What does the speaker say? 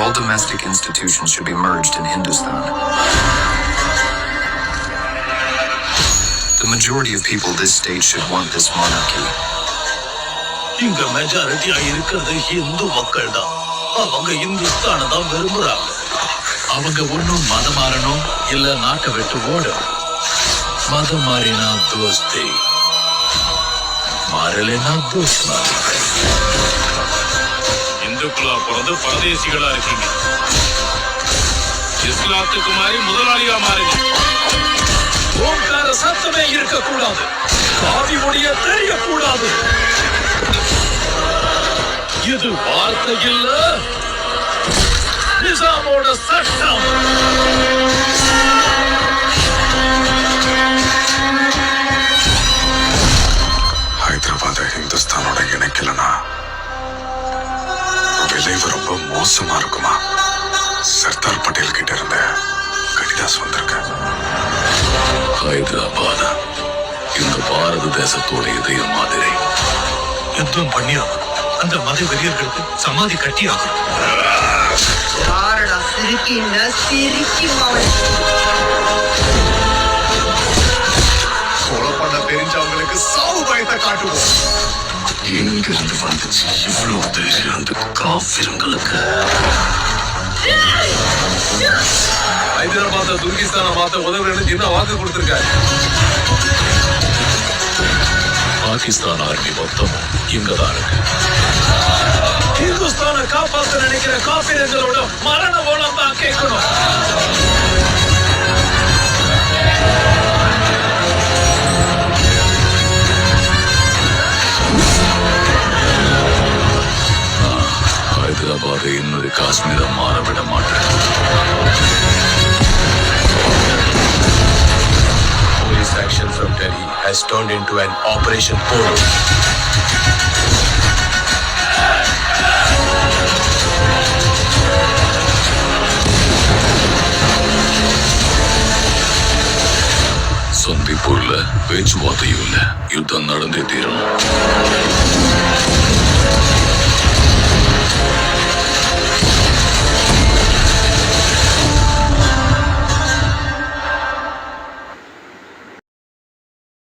All domestic institutions should be merged in Hindustan. The majority of people this state should want this monarchy. இங்க மெஜாரிட்டியா இருக்கிறது இந்து மக்கள் தான். அவங்க இந்துஸ்தான தான் விரும்புறாங்க. அவங்க ஒன்னும் மதம் மாறணும் இல்ல நாட்டை விட்டு ஓடும். மதம் மாறினா தோஸ்தி, மாறலைன்னா துஷ்மன். இந்துக்களா பிறந்து பரதேசிகளா இருக்கீங்க. இஸ்லாத்துக்கு மாறி முதலாளியா மாறுங்க. ஓங்கார சத்தமே இருக்கக்கூடாது. காவி ஒளிய தெரியக்கூடாது. இது வார்த்தை இல்ல, நிசாமோட சட்டம். ஹைதராபாத் ஹிந்துஸ்தானோட இணைக்கலனா விளைவு ரொம்ப மோசமா இருக்குமா? சர்தார் பட்டேல் கிட்ட இருந்த கடிதாஸ் வந்திருக்க. ஹைதராபாத் இந்த பாரத தேசத்தோட இதயம் மாதிரி. யுத்தம் பண்ணியா அந்த மத வெறியர்களுக்கு சமாதி கட்டியாகும். கொலை பண்ண தெரிஞ்சவங்களுக்கு சாவு பயத்தை காட்டுவோம். எங்கிருந்து வந்துச்சு இவ்வளவு தைரியம் அந்த காஃபிரங்களுக்கு? ஹைதராபாத் துர்கிஸ்தான மாத்த உதவுறேன்னு என்ன வாக்கு கொடுத்திருக்காரு? பாகிஸ்தான் ஆர்மி மொத்தம் இங்கதான் இருக்கு. ஹிந்துஸ்தான காப்பாற்ற நினைக்கிற காஃபிரங்களோட மரண ஓலம் தான் கேட்கணும். ஹைதராபாத் இன்னொரு காஷ்மீரை மாறவிட மாட்டேன். Police action from Delhi has turned into an Operation Polo. சந்திப்பூர்ல பேச்சுவார்த்தையும் இல்ல, யுத்தம் நடந்தே தீரணும்.